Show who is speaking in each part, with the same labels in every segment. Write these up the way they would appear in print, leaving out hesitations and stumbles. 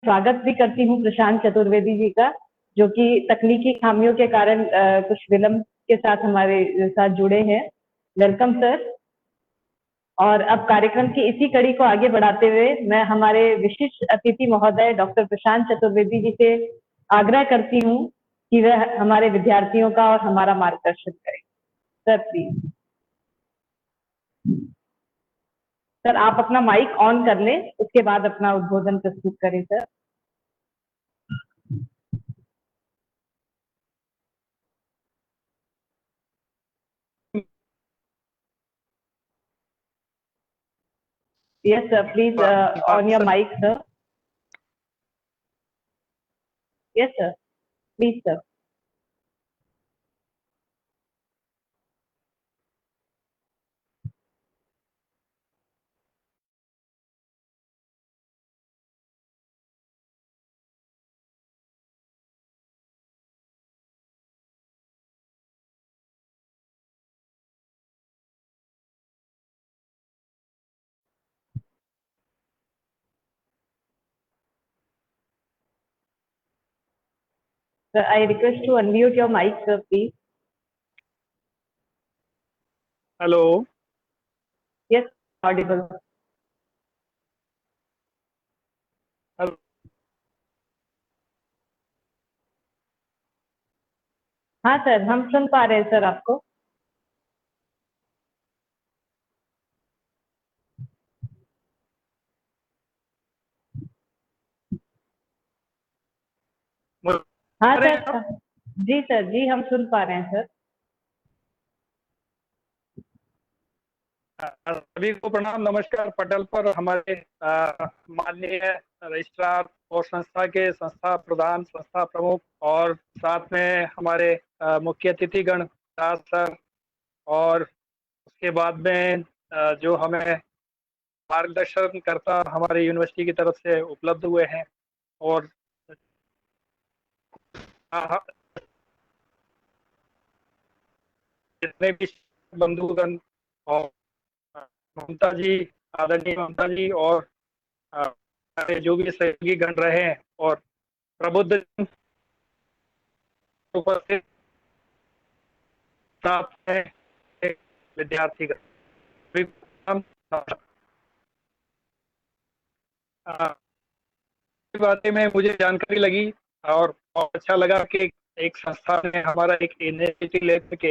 Speaker 1: स्वागत भी करती हूँ प्रशांत चतुर्वेदी जी का, जो कि तकनीकी खामियों के कारण कुछ विलंब के साथ हमारे साथ जुड़े हैं। Welcome sir. और अब कार्यक्रम की इसी कड़ी को आगे बढ़ाते हुए मैं हमारे विशिष्ट अतिथि महोदय डॉक्टर प्रशांत चतुर्वेदी जी से आग्रह करती हूँ कि वह हमारे विद्यार्थियों का और हमारा मार्गदर्शन करें। Sir please. सर आप अपना माइक ऑन कर लें, उसके बाद अपना उद्बोधन प्रस्तुत करें sir. Yes, sir. Please on your mic, sir. Yes, sir. Please, sir. Sir, I request to unmute your mic, sir, please.
Speaker 2: Hello.
Speaker 1: Yes, audible.
Speaker 2: Hello.
Speaker 1: हाँ सर, हम सुन पा रहे हैं सर आपको। हाँ सर, जी सर, जी हम सुन पा रहे हैं सर।
Speaker 2: सभी को प्रणाम, नमस्कार। पटल पर हमारे माननीय रजिस्ट्रार और संस्था के संस्था प्रधान, संस्था प्रमुख और साथ में हमारे मुख्य अतिथिगण दास सर, और उसके बाद में जो हमें मार्गदर्शन करता हमारे यूनिवर्सिटी की तरफ से उपलब्ध हुए हैं, और जितने भी बंधुगण और ममता जी, आदरणीय ममता जी, और जो भी सहयोगी गण रहे हैं, और प्रबुद्ध उपस्थित विद्यार्थी बातें में मुझे जानकारी लगी और बहुत अच्छा लगा कि एक संस्था ने हमारा एक इनिशिएटिव लेकर के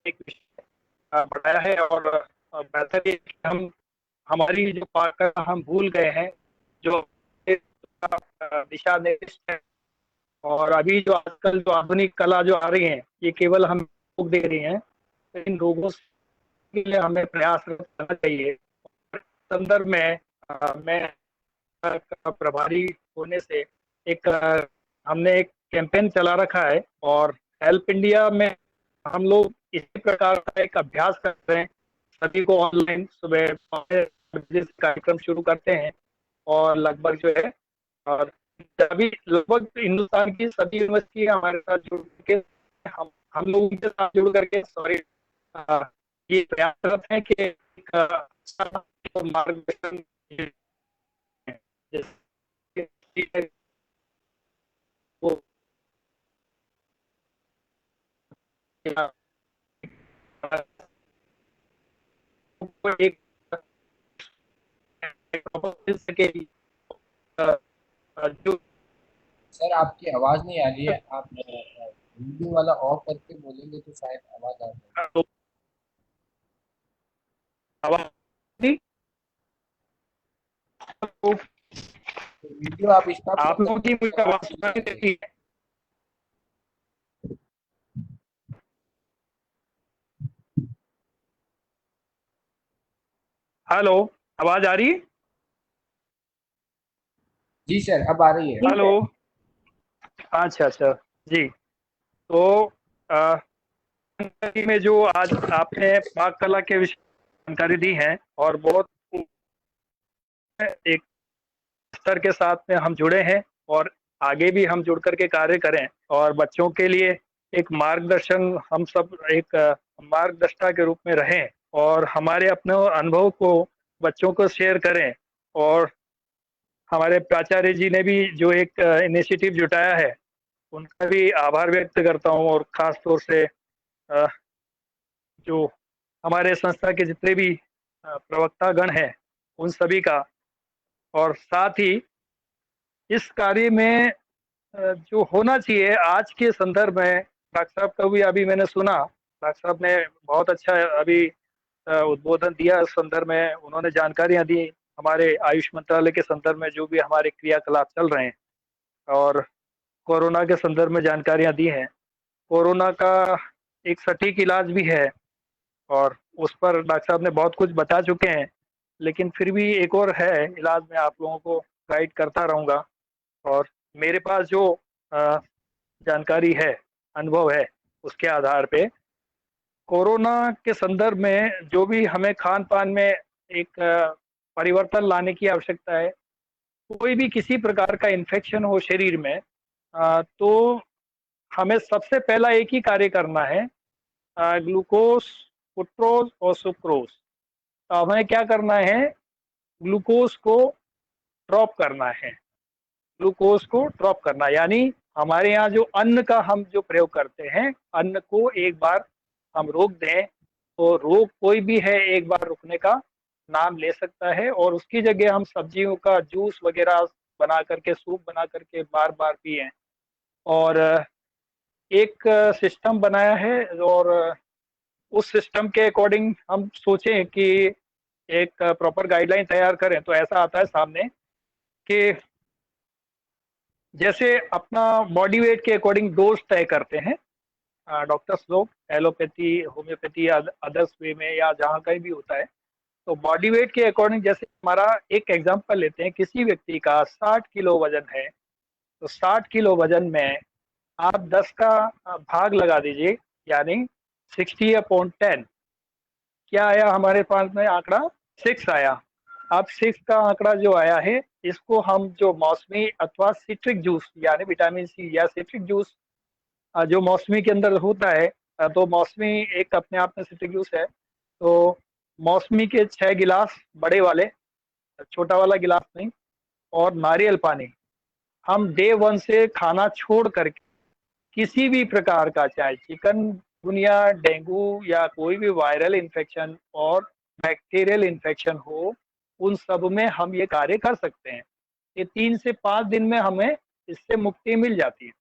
Speaker 2: एक विषय बढ़ाया है, और बेहतर है कि हम हमारी जो पाठ हम भूल गए हैं, जो दिशा निर्देश है, और अभी जो आजकल जो आधुनिक कला जो आ रही है, ये केवल हम लोग दे रही हैं, तो इन लोगों के लिए हमें प्रयास करना चाहिए। संदर्भ में मैं प्रभारी होने से एक हमने एक कैंपेन चला रखा है, और हेल्प इंडिया में हम लोग इसी प्रकार का एक अभ्यास कर रहे हैं। सभी को ऑनलाइन सुबह 5 बजे से कार्यक्रम शुरू करते हैं, और लगभग जो है, और अभी लगभग हिंदुस्तान की सभी यूनिवर्सिटी हमारे साथ जुड़ के हम लोग उनके साथ जुड़ करके ये प्रयासरत है कि एक मार्गदर्शन वो एक जो
Speaker 3: सर आपकी आवाज नहीं आ रही है, आप वीडियो वाला ऑफ करके बोलेंगे तो शायद आवाज आ जाए। तो वीडियो आप स्टॉप
Speaker 2: आप लोगों की मुझे आवाज सुनाई देती है? हेलो, आवाज आ रही है?
Speaker 3: जी सर, अब आ रही है।
Speaker 2: हेलो, अच्छा अच्छा जी। तो में जो आज आपने पाक कला के विषय जानकारी दी है, और बहुत एक स्तर के साथ में हम जुड़े हैं, और आगे भी हम जुड़ करके कार्य करें, और बच्चों के लिए एक मार्गदर्शन, हम सब एक मार्गदर्शिता के रूप में रहें, और हमारे अपने अनुभव को बच्चों को शेयर करें, और हमारे प्राचार्य जी ने भी जो एक इनिशिएटिव जुटाया है, उनका भी आभार व्यक्त करता हूँ। और खास तौर से जो हमारे संस्था के जितने भी प्रवक्ता गण हैं, उन सभी का। और साथ ही इस कार्य में जो होना चाहिए आज के संदर्भ में, डॉक्टर साहब का भी अभी मैंने सुना, डॉक्टर साहब ने बहुत अच्छा अभी उद्बोधन दिया इस संदर्भ में। उन्होंने जानकारियां दी हमारे आयुष मंत्रालय के संदर्भ में, जो भी हमारे क्रियाकलाप चल रहे हैं, और कोरोना के संदर्भ में जानकारियां दी हैं। कोरोना का एक सटीक इलाज भी है, और उस पर डॉक्टर साहब ने बहुत कुछ बता चुके हैं, लेकिन फिर भी एक और है इलाज, मैं आप लोगों को गाइड करता रहूँगा। और मेरे पास जो जानकारी है, अनुभव है, उसके आधार पे कोरोना के संदर्भ में जो भी हमें खान पान में एक परिवर्तन लाने की आवश्यकता है। कोई भी किसी प्रकार का इन्फेक्शन हो शरीर में, तो हमें सबसे पहला एक ही कार्य करना है, ग्लूकोज, फ्रुक्टोज और सुक्रोज। तो हमें क्या करना है, ग्लूकोज को ड्रॉप करना है। ग्लूकोज को ड्रॉप करना यानी हमारे यहाँ जो अन्न का हम जो प्रयोग करते हैं, अन्न को एक बार हम रोक दें, तो रोग कोई भी है एक बार रुकने का नाम ले सकता है। और उसकी जगह हम सब्जियों का जूस वगैरह बना करके, सूप बना करके बार बार पिए। और एक सिस्टम बनाया है, और उस सिस्टम के अकॉर्डिंग हम सोचें कि एक प्रॉपर गाइडलाइन तैयार करें, तो ऐसा आता है सामने कि जैसे अपना बॉडी वेट के अकॉर्डिंग डोज तय करते हैं डॉक्टर्स लोग, एलोपैथी, होम्योपैथी या अदर्स वे में, या जहाँ कहीं भी होता है। तो बॉडी वेट के अकॉर्डिंग, जैसे हमारा एक एग्जांपल लेते हैं, किसी व्यक्ति का 60 किलो वजन है, तो 60 किलो वजन में आप 10 का भाग लगा दीजिए, यानी 60/10। क्या आया हमारे पास में आंकड़ा? 6 आया। अब 6 का आंकड़ा जो आया है, इसको हम जो मौसमी अथवा सिट्रिक जूस यानी विटामिन सी या सिट्रिक जूस जो मौसमी के अंदर होता है, तो मौसमी एक अपने आप में सिट्रिक जूस है। तो मौसमी के 6 गिलास बड़े वाले, छोटा वाला गिलास नहीं, और नारियल पानी हम डे 1 से खाना छोड़ करके किसी भी प्रकार का, चाहे चिकनगुनिया, डेंगू या कोई भी वायरल इन्फेक्शन और बैक्टीरियल इन्फेक्शन हो, उन सब में हम ये कार्य कर सकते हैं। ये 3 से 5 दिन में हमें इससे मुक्ति मिल जाती है।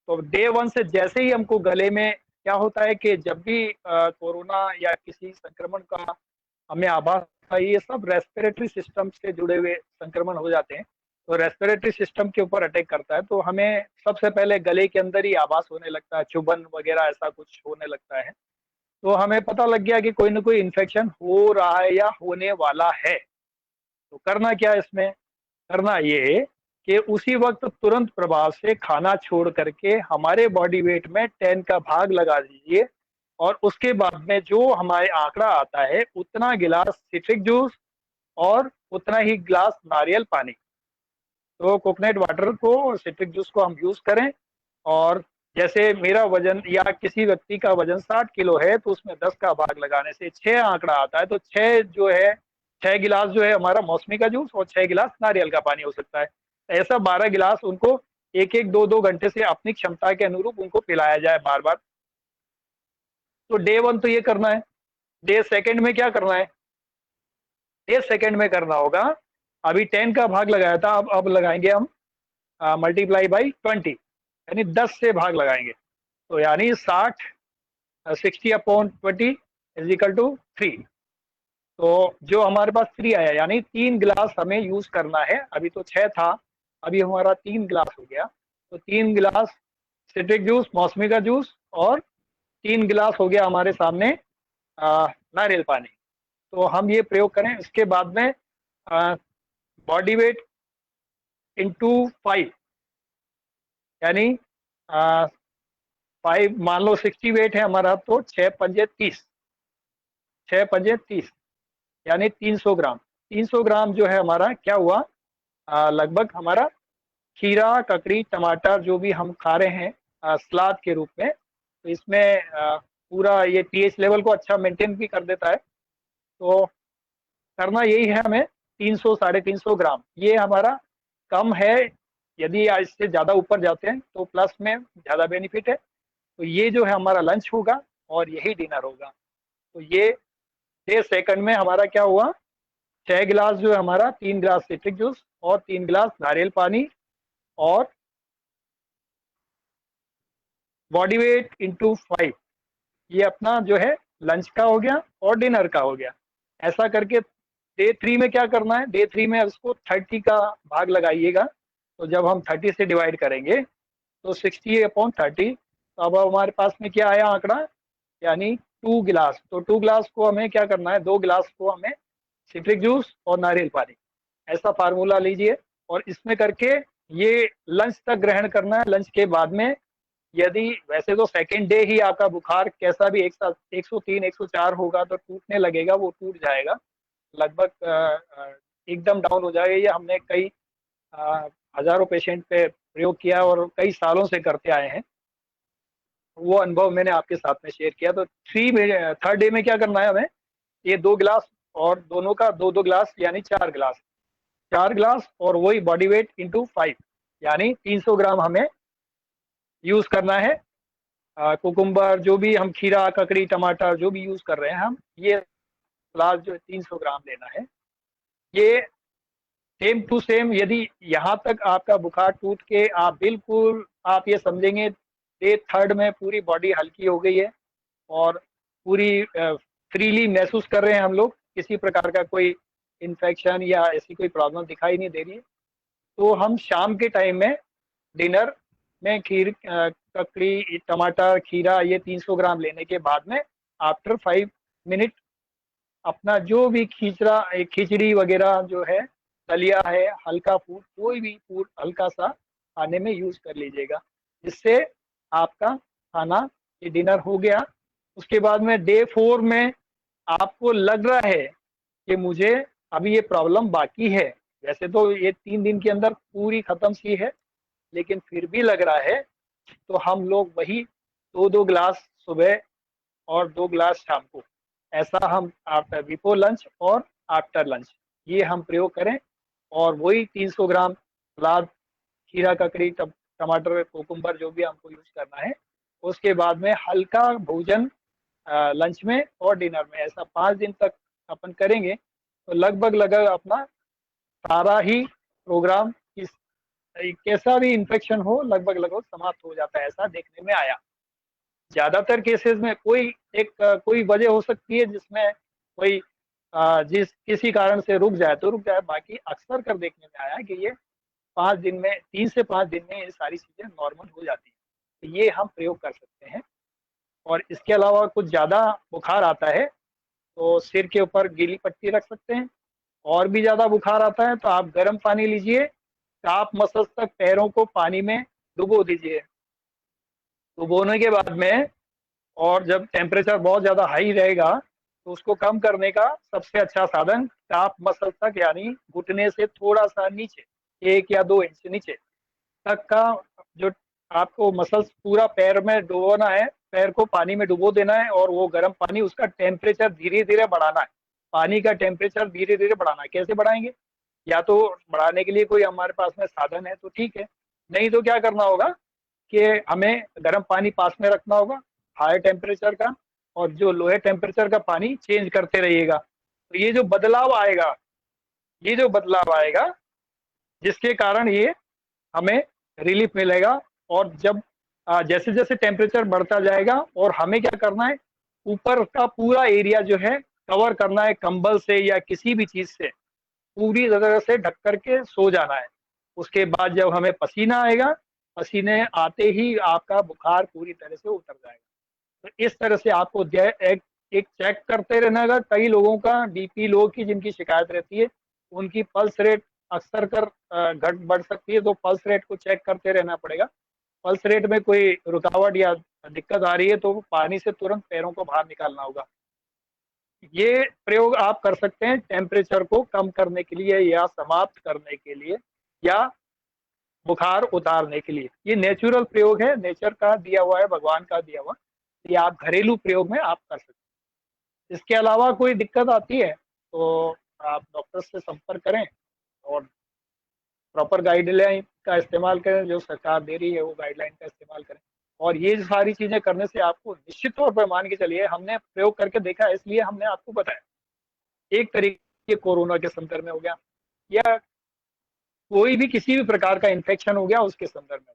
Speaker 2: तो डे 1 से जैसे ही हमको गले में क्या होता है कि जब भी कोरोना या किसी संक्रमण का हमें आभास था, ये सब रेस्पिरेटरी सिस्टम से जुड़े हुए संक्रमण हो जाते हैं, तो रेस्पिरेटरी सिस्टम के ऊपर अटैक करता है, तो हमें सबसे पहले गले के अंदर ही आभास होने लगता है, चुभन वगैरह ऐसा कुछ होने लगता है। तो हमें पता लग गया कि कोई ना कोई इन्फेक्शन हो रहा है या होने वाला है। तो करना क्या है इसमें? करना ये कि उसी वक्त तुरंत प्रभाव से खाना छोड़ करके हमारे बॉडी वेट में 10 का भाग लगा दीजिए, और उसके बाद में जो हमारे आंकड़ा आता है, उतना गिलास सिट्रिक जूस और उतना ही गिलास नारियल पानी। तो कोकोनट वाटर को और सिट्रिक जूस को हम यूज करें। और जैसे मेरा वजन या किसी व्यक्ति का वजन 60 किलो है, तो उसमें 10 का भाग लगाने से 6 आंकड़ा आता है। तो 6 जो है, 6 गिलास जो है हमारा मौसमी का जूस, और 6 गिलास नारियल का पानी हो सकता है। ऐसा 12 गिलास उनको 1-1, 2-2 घंटे से अपनी क्षमता के अनुरूप उनको पिलाया जाए बार बार। तो डे 1 तो ये करना है। डे 2 में क्या करना है? डे 2 में करना होगा, अभी 10 का भाग लगाया था, अब लगाएंगे हम मल्टीप्लाई बाई 20, यानी 10 से भाग लगाएंगे। तो यानी 60/20 इज इक्वल टू 3। तो जो हमारे पास 3 आया, यानी 3 गिलास हमें यूज करना है। अभी तो 6 था, अभी हमारा 3 गिलास हो गया। तो 3 गिलास सिट्रिक जूस, मौसमी का जूस, और 3 गिलास हो गया हमारे सामने नारियल पानी। तो हम ये प्रयोग करें। इसके बाद में बॉडी वेट इंटू 5, यानी 5, मान लो 60 वेट है हमारा, तो 6×5 = 30, 6×5 = 30, यानी 300 ग्राम। 300 ग्राम जो है हमारा क्या हुआ, लगभग हमारा खीरा, ककड़ी, टमाटर जो भी हम खा रहे हैं सलाद के रूप में, तो इसमें पूरा ये पीएच लेवल को अच्छा मेंटेन भी कर देता है। तो करना यही है हमें, 300 350 ग्राम, ये हमारा कम है, यदि इससे ज़्यादा ऊपर जाते हैं तो प्लस में ज़्यादा बेनिफिट है। तो ये जो है हमारा लंच होगा और यही डिनर होगा। तो ये 6 सेकंड में हमारा क्या हुआ, 6 गिलास जो है हमारा, 3 गिलास सिट्रिक जूस और 3 गिलास नारियल पानी और बॉडी वेट इंटू 5, ये अपना जो है लंच का हो गया और डिनर का हो गया। ऐसा करके डे 3 में क्या करना है, डे 3 में उसको 30 का भाग लगाइएगा। तो जब हम 30 से डिवाइड करेंगे तो 60/30, तो अब हमारे पास में क्या आया आंकड़ा, यानी 2 गिलास। तो 2 गिलास को हमें क्या करना है, 2 गिलास को हमें सिट्रिक जूस और नारियल पानी, ऐसा फार्मूला लीजिए और इसमें करके ये लंच तक ग्रहण करना है। लंच के बाद में यदि वैसे तो सेकेंड डे ही आपका बुखार कैसा भी एक साथ 103 104 होगा तो टूटने लगेगा, वो टूट जाएगा लगभग, एकदम डाउन हो जाएगा। ये हमने कई हजारों पेशेंट पे प्रयोग किया और कई सालों से करते आए हैं, वो अनुभव मैंने आपके साथ में शेयर किया। तो 3rd डे में क्या करना है हमें, ये 2 गिलास और दोनों का 2-2 गिलास यानी 4 गिलास, 4 गिलास और वही बॉडी वेट इंटू 5 यानी 300 ग्राम हमें यूज करना है। कुकुम्बर, जो भी हम खीरा ककड़ी टमाटर जो भी यूज कर रहे हैं हम, ये सलाद जो 300 ग्राम लेना है। ये सेम टू सेम, यदि यहाँ तक आपका बुखार टूट के आप बिल्कुल आप ये समझेंगे डे 3rd में पूरी बॉडी हल्की हो गई है और पूरी फ्रीली महसूस कर रहे हैं हम लोग, किसी प्रकार का कोई इन्फेक्शन या ऐसी कोई प्रॉब्लम दिखाई नहीं दे रही है, तो हम शाम के टाइम में डिनर में ककड़ी टमाटर खीरा ये 300 ग्राम लेने के बाद में आफ्टर 5 मिनट अपना जो भी खिचड़ी वगैरह जो है, दलिया है, हल्का फूड, कोई भी फूड हल्का सा खाने में यूज कर लीजिएगा, जिससे आपका खाना ये डिनर हो गया। उसके बाद में डे 4 में आपको लग रहा है कि मुझे अभी ये प्रॉब्लम बाकी है, वैसे तो ये 3 दिन के अंदर पूरी खत्म सी है, लेकिन फिर भी लग रहा है, तो हम लोग वही 2-2 गिलास सुबह और 2 गिलास शाम को, ऐसा हम आफ्टर बिफोर लंच और आफ्टर लंच ये हम प्रयोग करें। और वही 300 ग्राम सलाद, खीरा ककड़ी टमाटर कोकुम्बर जो भी हमको यूज करना है, उसके बाद में हल्का भोजन लंच में और डिनर में, ऐसा 5 दिन तक अपन करेंगे तो लगभग अपना सारा ही प्रोग्राम कैसा भी इन्फेक्शन हो लगभग समाप्त हो जाता है, ऐसा देखने में आया। ज्यादातर केसेस में कोई वजह हो सकती है जिसमें कोई जिस किसी कारण से रुक जाए तो रुक जाए, बाकी अक्सर कर देखने में आया कि ये 5 दिन में 3 से 5 दिन में ये सारी चीजें नॉर्मल हो जाती है। तो ये हम प्रयोग कर सकते हैं। और इसके अलावा कुछ ज्यादा बुखार आता है तो सिर के ऊपर गीली पट्टी रख सकते हैं। और भी ज्यादा बुखार आता है तो आप गर्म पानी लीजिए, आप मसल्स तक पैरों को पानी में डुबो दीजिए। डुबोने के बाद में और जब टेम्परेचर बहुत ज़्यादा हाई रहेगा तो उसको कम करने का सबसे अच्छा साधन काफ मसल तक, यानी घुटने से थोड़ा सा नीचे 1 या 2 इंच नीचे तक का जो आपको मसल्स पूरा पैर में डुबोना है, पैर को पानी में डुबो देना है और वो गर्म पानी, उसका टेम्परेचर धीरे धीरे बढ़ाना है। पानी का टेम्परेचर धीरे धीरे बढ़ाना है। कैसे बढ़ाएंगे, या तो बढ़ाने के लिए कोई हमारे पास में साधन है तो ठीक है, नहीं तो क्या करना होगा कि हमें गर्म पानी पास में रखना होगा हाई टेम्परेचर का, और जो लोअर टेम्परेचर का पानी चेंज करते रहिएगा। तो ये जो बदलाव आएगा जिसके कारण ये हमें रिलीफ मिलेगा। और जब जैसे जैसे टेम्परेचर बढ़ता जाएगा और हमें क्या करना है, ऊपर का पूरा एरिया जो है कवर करना है कंबल से या किसी भी चीज से, पूरी तरह से ढक करके सो जाना है। उसके बाद जब हमें पसीना आएगा, पसीने आते ही आपका बुखार पूरी तरह से उतर जाएगा। तो इस तरह से आपको एक चेक करते रहना होगा। कई लोगों का बीपी लो की जिनकी शिकायत रहती है, उनकी पल्स रेट अक्सर कर घट बढ़ सकती है, तो पल्स रेट को चेक करते रहना पड़ेगा। पल्स रेट में कोई रुकावट या दिक्कत आ रही है तो पानी से तुरंत पैरों को बाहर निकालना होगा। ये प्रयोग आप कर सकते हैं टेम्परेचर को कम करने के लिए या समाप्त करने के लिए या बुखार उतारने के लिए। ये नेचुरल प्रयोग है, नेचर का दिया हुआ है, भगवान का दिया हुआ, ये आप घरेलू प्रयोग में आप कर सकते हैं। इसके अलावा कोई दिक्कत आती है तो आप डॉक्टर से संपर्क करें और प्रॉपर गाइडलाइन का इस्तेमाल करें, जो सरकार दे रही है वो गाइडलाइन का इस्तेमाल करें। और ये सारी चीजें करने से आपको निश्चित तौर पर मान के चलिए, हमने प्रयोग करके देखा है, इसलिए हमने आपको बताया। एक तरीके कोरोना के संदर्भ में हो गया, या कोई भी किसी भी प्रकार का इन्फेक्शन हो गया उसके संदर्भ में।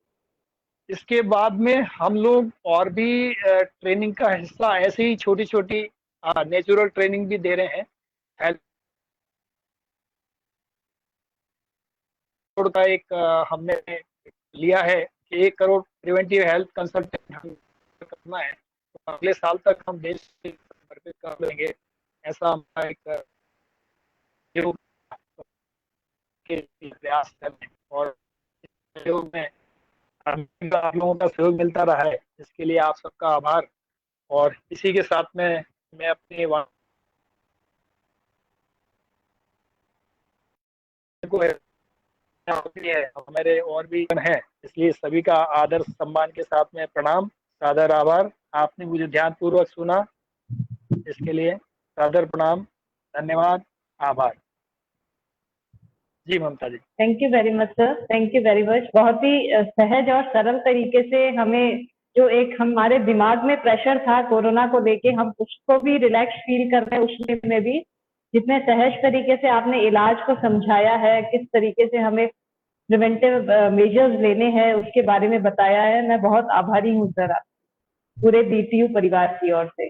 Speaker 2: इसके बाद में हम लोग और भी ट्रेनिंग का हिस्सा ऐसे ही छोटी छोटी नेचुरल ट्रेनिंग भी दे रहे हैं। हेल्थ का एक हमने लिया है कि 1 करोड़ प्रिवेंटिव हेल्थ कंसल्टेंट हम करना है, तो अगले साल तक हम देश से समर्पित कर लेंगे, ऐसा हमारा एक जो के प्रयास है। और सहयोग में आप लोगों का सहयोग मिलता रहा है, इसके लिए आप सबका आभार। और इसी के साथ में मैं अपनी को है, हमारे और भी हैं, इसलिए सभी का आदर सम्मान के साथ में प्रणाम, सादर आभार। आपने मुझे ध्यानपूर्वक सुना, इसके लिए सादर प्रणाम, धन्यवाद, आभार। जी Mamta ji.
Speaker 1: Thank you very much sir, thank you very much. बहुत ही सहज और सरल तरीके से हमें जो एक हमारे दिमाग में प्रेशर था कोरोना को लेके, हम उसको भी रिलैक्स फील कर रहे हैं उसमें में भी। जितने सहज तरीके से आपने इलाज को समझाया है, किस तरीके से हमें प्रिवेंटिव मेजर्स लेने हैं उसके बारे में बताया है, मैं बहुत आभारी हूँ सर, पूरे DTU परिवार की ओर से।